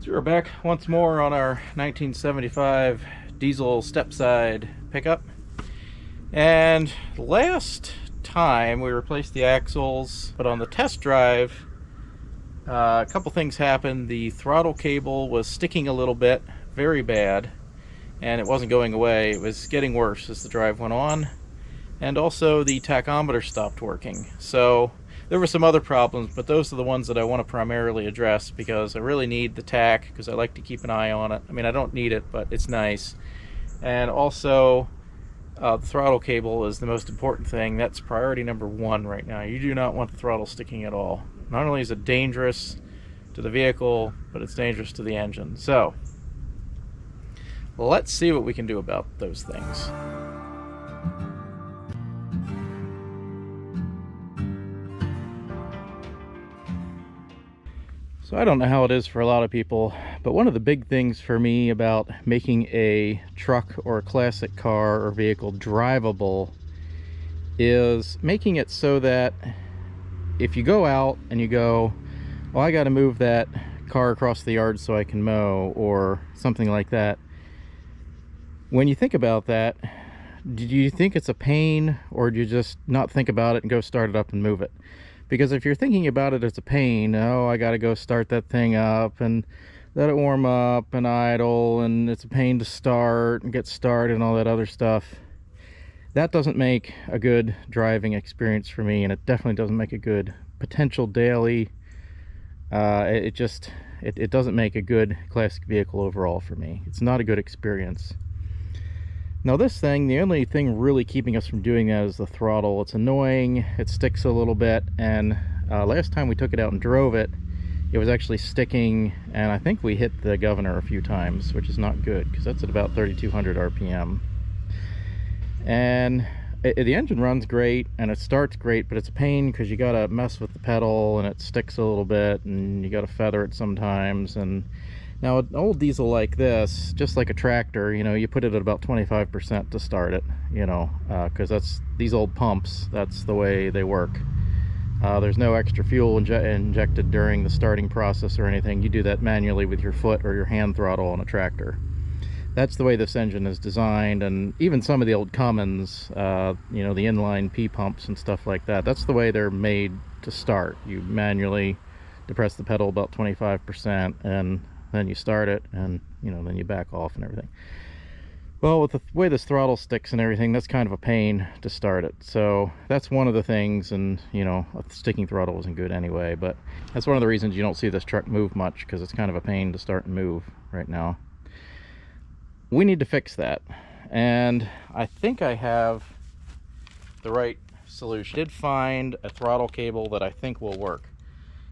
So we're back once more on our 1975 diesel step-side pickup. And last time we replaced the axles, but on the test drive, a couple things happened. The throttle cable was sticking a little bit, very bad, and it wasn't going away. It was getting worse as the drive went on. And also the tachometer stopped working. So there were some other problems, but those are the ones that I want to primarily address because I really need the tach because I like to keep an eye on it. I mean, I don't need it, but it's nice. And also, the throttle cable is the most important thing. That's priority number one right now. You do not want the throttle sticking at all. Not only is it dangerous to the vehicle, but it's dangerous to the engine. So, let's see what we can do about those things. So I don't know how it is for a lot of people, but one of the big things for me about making a truck or a classic car or vehicle drivable is making it so that if you go out and you go, well, I got to move that car across the yard so I can mow or something like that. When you think about that, do you think it's a pain, or do you just not think about it and go start it up and move it? Because if you're thinking about it as a pain, oh, I gotta go start that thing up and let it warm up and idle, and it's a pain to start and get started and all that other stuff, that doesn't make a good driving experience for me, and it definitely doesn't make a good potential daily. It doesn't make a good classic vehicle overall for me. It's not a good experience. Now this thing, the only thing really keeping us from doing that is the throttle. It's annoying, it sticks a little bit, and last time we took it out and drove it, it was actually sticking, and I think we hit the governor a few times, which is not good, because that's at about 3,200 RPM. And the engine runs great, and it starts great, but it's a pain because you gotta mess with the pedal, and it sticks a little bit, and you gotta feather it sometimes. And now an old diesel like this, just like a tractor, you know, you put it at about 25% to start it, you know, because that's these old pumps, that's the way they work. There's no extra fuel injected during the starting process or anything. You do that manually with your foot or your hand throttle on a tractor. That's the way this engine is designed, and even some of the old Cummins, you know, the inline P pumps and stuff like that, that's the way they're made to start. You manually depress the pedal about 25%, and then you start it, and you know, then you back off and everything. Well, with the way this throttle sticks and everything, that's kind of a pain to start it. So that's one of the things, and you know, a sticking throttle isn't good anyway, but that's one of the reasons you don't see this truck move much, because it's kind of a pain to start and move right now. We need to fix that, and I think I have the right solution. I did find a throttle cable that I think will work.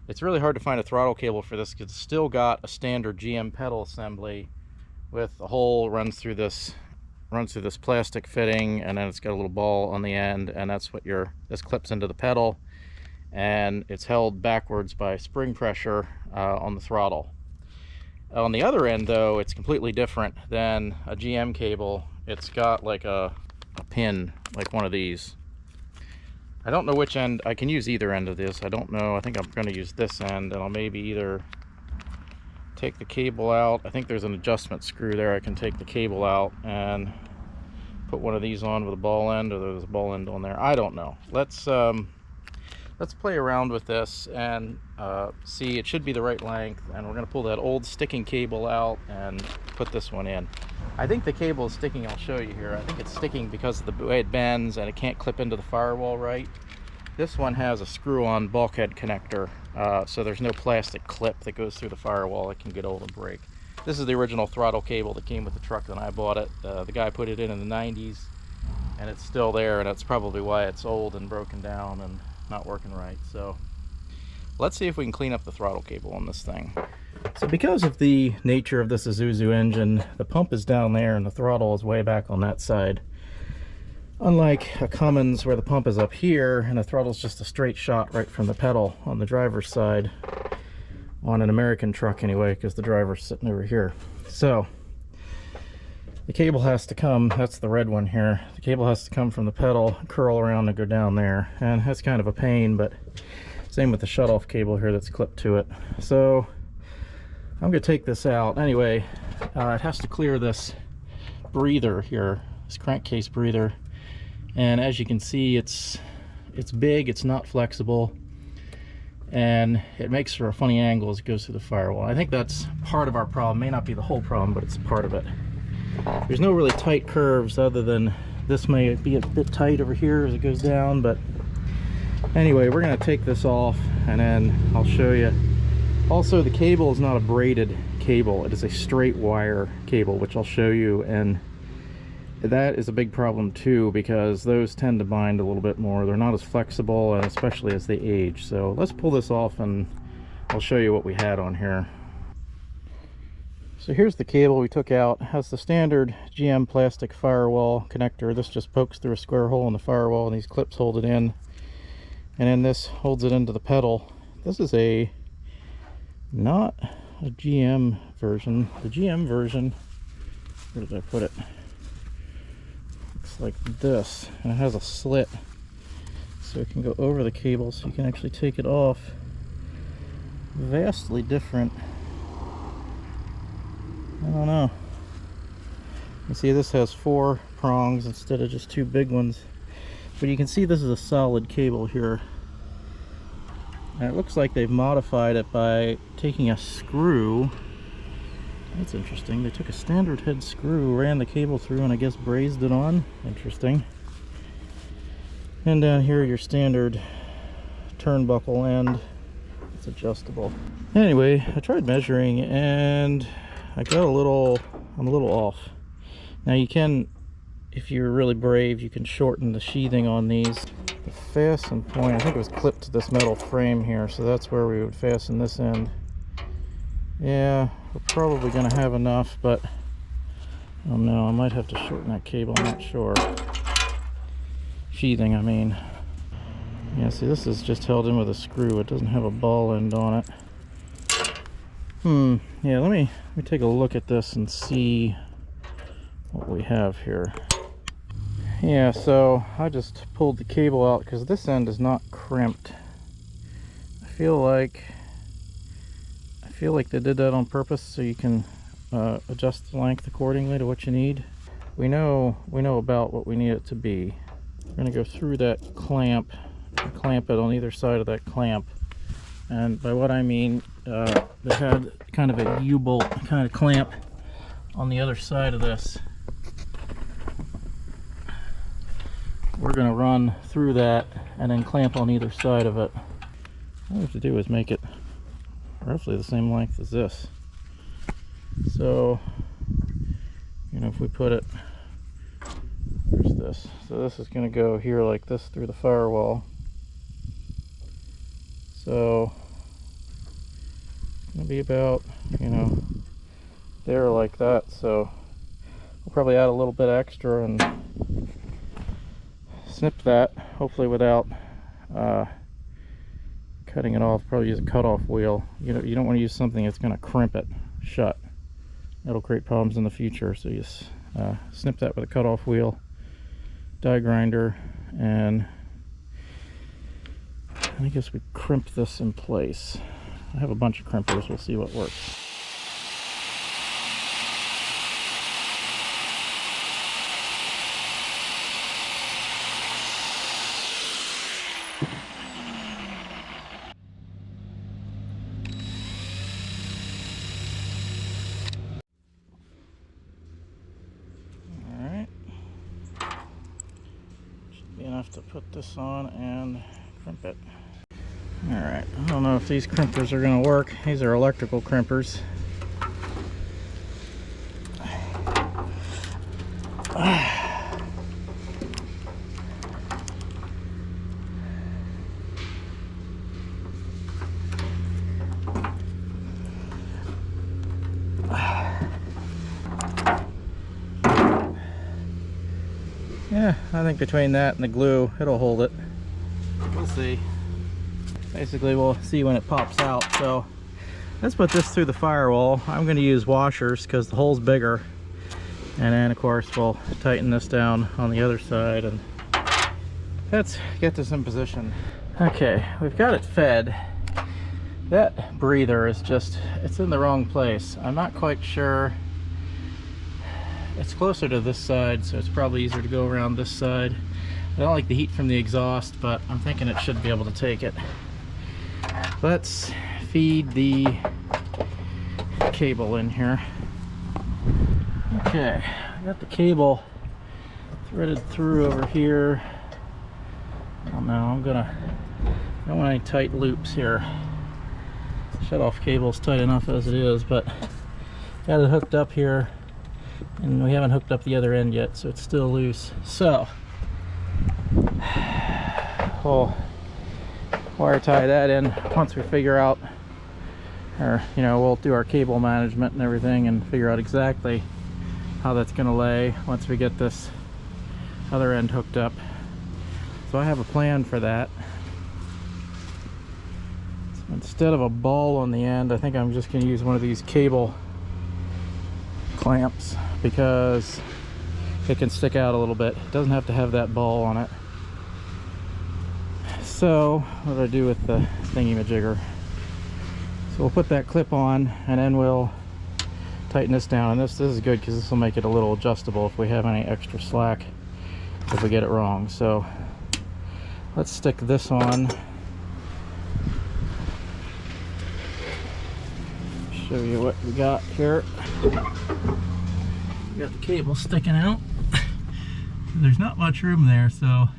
It's really hard to find a throttle cable for this because it's still got a standard GM pedal assembly with a hole runs through this plastic fitting, and then it's got a little ball on the end, and that's what this clips into the pedal, and it's held backwards by spring pressure on the throttle. On the other end though, it's completely different than a GM cable. It's got like a pin, like one of these. I don't know which end. I can use either end of this. I don't know. I think I'm going to use this end, and I'll maybe either take the cable out. I think there's an adjustment screw there. I can take the cable out and put one of these on with a ball end, or there's a ball end on there. I don't know. Let's play around with this and see. It should be the right length, and we're going to pull that old sticking cable out and put this one in. I think the cable is sticking. I'll show you here. I think it's sticking because of the way it bends, and it can't clip into the firewall right. This one has a screw-on bulkhead connector, so there's no plastic clip that goes through the firewall. It can get old and break. This is the original throttle cable that came with the truck when I bought it. The guy put it in the 90s, and it's still there, and that's probably why it's old and broken down and not working right. So let's see if we can clean up the throttle cable on this thing. So because of the nature of this Isuzu engine, the pump is down there and the throttle is way back on that side. Unlike a Cummins where the pump is up here and the throttle is just a straight shot right from the pedal on the driver's side, on an American truck anyway, because the driver's sitting over here. So the cable has to come, that's the red one here, the cable has to come from the pedal, curl around and go down there, and that's kind of a pain, but same with the shutoff cable here that's clipped to it. So I'm gonna take this out anyway. It has to clear this breather here, this crankcase breather, and as you can see, it's big, it's not flexible, and it makes for a funny angle as it goes through the firewall. I think that's part of our problem. May not be the whole problem, but it's part of it. There's no really tight curves other than this may be a bit tight over here as it goes down, but anyway, we're going to take this off and then I'll show you. Also, the cable is not a braided cable, it is a straight wire cable, which I'll show you, and that is a big problem too, because those tend to bind a little bit more. They're not as flexible, and especially as they age. So let's pull this off and I'll show you what we had on here. So here's the cable we took out. It has the standard GM plastic firewall connector. This just pokes through a square hole in the firewall, and these clips hold it in, and then this holds it into the pedal. This is not a GM version. The GM version, where did I put it? Looks like this, and it has a slit so it can go over the cable, so you can actually take it off. Vastly different. I don't know. You see, this has 4 prongs instead of just 2 big ones, but you can see this is a solid cable here. And it looks like they've modified it by taking a screw. That's interesting. They took a standard head screw, ran the cable through, and I guess brazed it on. Interesting. And down here, your standard turnbuckle end. It's adjustable. Anyway, I tried measuring and I got I'm a little off. Now you can, if you're really brave, you can shorten the sheathing on these. The fasten point, I think it was clipped to this metal frame here, so that's where we would fasten this end. Yeah, we're probably going to have enough, but I don't know, I might have to shorten that cable, I'm not sure. Sheathing, I mean. Yeah, see, this is just held in with a screw. It doesn't have a ball end on it. Yeah, let me take a look at this and see what we have here. Yeah, so I just pulled the cable out because this end is not crimped. I feel like they did that on purpose so you can adjust the length accordingly to what you need. We know about what we need it to be. We're going to go through that clamp and clamp it on either side of that clamp. And by what I mean, they had kind of a U-bolt kind of clamp on the other side of this. We're going to run through that and then clamp on either side of it. All we have to do is make it roughly the same length as this. So, you know, if we put it, where's this? So this is going to go here like this through the firewall. So it's going to be about, you know, there like that. So we'll probably add a little bit extra and snip that, hopefully without cutting it off. Probably use a cutoff wheel. You know, you don't want to use something that's going to crimp it shut. That'll create problems in the future. So you just snip that with a cutoff wheel, die grinder, and I guess we crimp this in place. I have a bunch of crimpers. We'll see what works. Alright. Should be enough to put this on and crimp it. Alright, I don't know if these crimpers are going to work. These are electrical crimpers. Yeah, I think between that and the glue, it'll hold it. We'll see. Basically, we'll see when it pops out. So let's put this through the firewall. I'm going to use washers because the hole's bigger. And then, of course, we'll tighten this down on the other side. And let's get this in position. Okay, we've got it fed. That breather is just, it's in the wrong place. I'm not quite sure. It's closer to this side, so it's probably easier to go around this side. I don't like the heat from the exhaust, but I'm thinking it should be able to take it. Let's feed the cable in here. Okay, I got the cable threaded through over here. Oh no, I don't want any tight loops here. Shut-off cable's tight enough as it is, but got it hooked up here, and we haven't hooked up the other end yet, so it's still loose. So we'll wire tie that in once we figure out, or we'll do our cable management and everything and figure out exactly how that's going to lay once we get this other end hooked up. So I have a plan for that. So instead of a ball on the end, I think I'm just going to use one of these cable clamps because it can stick out a little bit. It doesn't have to have that ball on it. So what do I do with the thingy-majigger? So we'll put that clip on, and then we'll tighten this down. And this is good because this will make it a little adjustable if we have any extra slack if we get it wrong. So let's stick this on. Show you what we got here. We got the cable sticking out. There's not much room there, so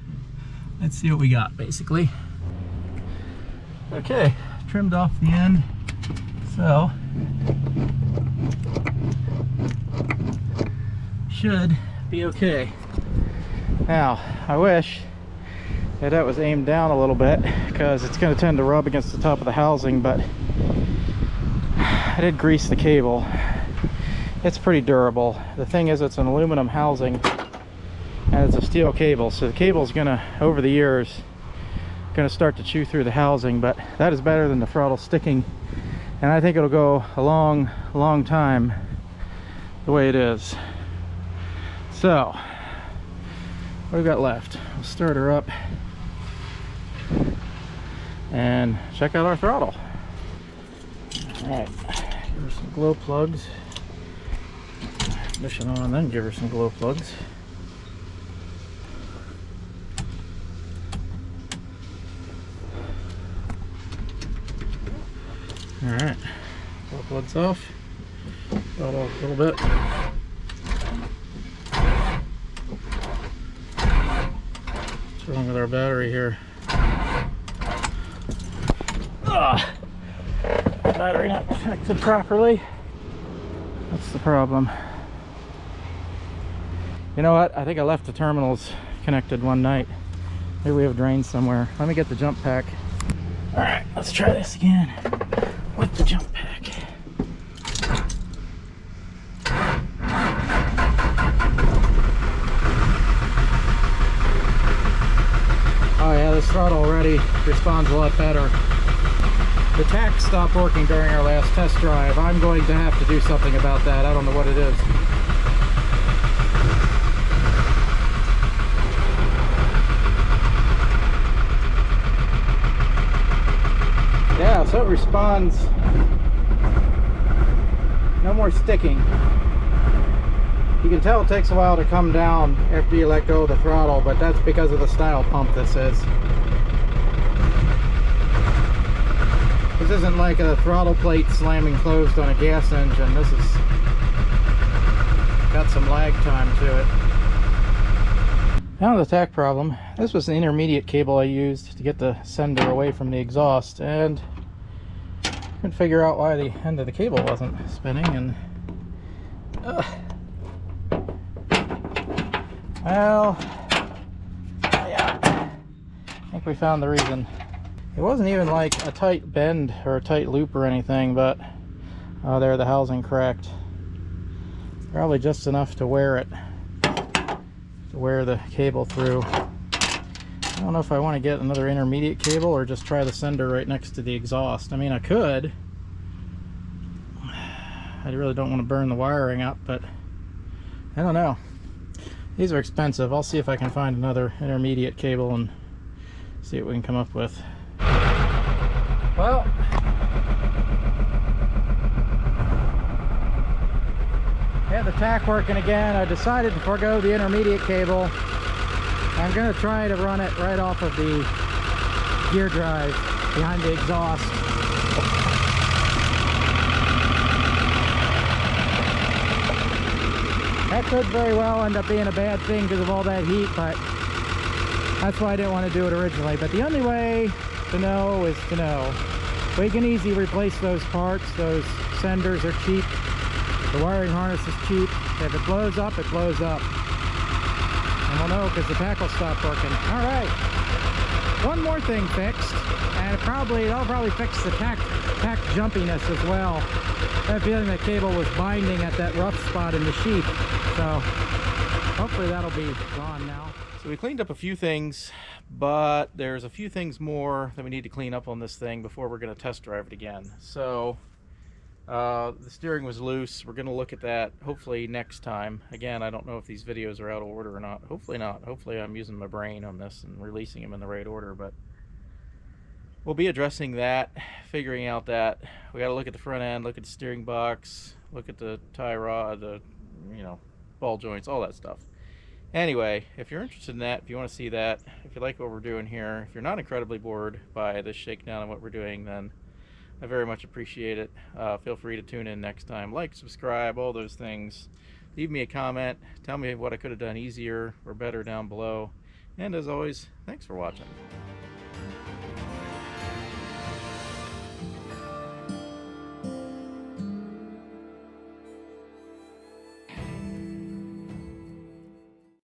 let's see what we got basically. Okay, trimmed off the end, so should be okay. Now, I wish that was aimed down a little bit because it's going to tend to rub against the top of the housing, but I did grease the cable. It's pretty durable. The thing is, it's an aluminum housing and it's a steel cable, so the cable's gonna, over the years, gonna start to chew through the housing, but that is better than the throttle sticking, and I think it'll go a long time the way it is. So what do we got left? We'll start her up and check out our throttle. All right, give her some glow plugs. Ignition on, then give her some glow plugs. All right, glow plugs off. Throttle off a little bit. What's wrong with our battery here? Battery not connected properly. That's the problem. You know what? I think I left the terminals connected one night. Maybe we have drains somewhere. Let me get the jump pack. All right, let's try this again with the jump pack. Oh yeah, this throttle already responds a lot better. The tach stopped working during our last test drive. I'm going to have to do something about that. I don't know what it is. Yeah, so it responds. No more sticking. You can tell it takes a while to come down after you let go of the throttle, but that's because of the style pump this is. This isn't like a throttle plate slamming closed on a gas engine. This has got some lag time to it. Now the tach problem. This was the intermediate cable I used to get the sender away from the exhaust, and I couldn't figure out why the end of the cable wasn't spinning. And well, yeah, I think we found the reason. It wasn't even like a tight bend or a tight loop or anything, but there, the housing cracked. Probably just enough to wear it, to wear the cable through. I don't know if I want to get another intermediate cable or just try the sender right next to the exhaust. I mean, I could. I really don't want to burn the wiring up, but I don't know. These are expensive. I'll see if I can find another intermediate cable and see what we can come up with. Well, the tach working again. I decided to forego the intermediate cable. I'm going to try to run it right off of the gear drive behind the exhaust. That could very well end up being a bad thing because of all that heat, but that's why I didn't want to do it originally. But the only way to know is to know. We can easily replace those parts. Those senders are cheap. The wiring harness is cheap. If it blows up, it blows up. And we'll know because the tach will stop working. All right. One more thing fixed, and that'll probably fix the tach jumpiness as well. I have a feeling that cable was binding at that rough spot in the sheath. So hopefully that'll be gone now. So we cleaned up a few things, but there's a few things more that we need to clean up on this thing before we're going to test drive it again. So the steering was loose. We're going to look at that hopefully next time. Again, I don't know if these videos are out of order or not. Hopefully not. Hopefully I'm using my brain on this and releasing them in the right order, but we'll be addressing that, figuring out that. We got to look at the front end, look at the steering box, look at the tie rod, the ball joints, all that stuff. Anyway, if you're interested in that, if you want to see that, if you like what we're doing here, if you're not incredibly bored by this shakedown and what we're doing, then I very much appreciate it. Feel free to tune in next time. Like, subscribe, all those things. Leave me a comment. Tell me what I could have done easier or better down below. And as always, thanks for watching.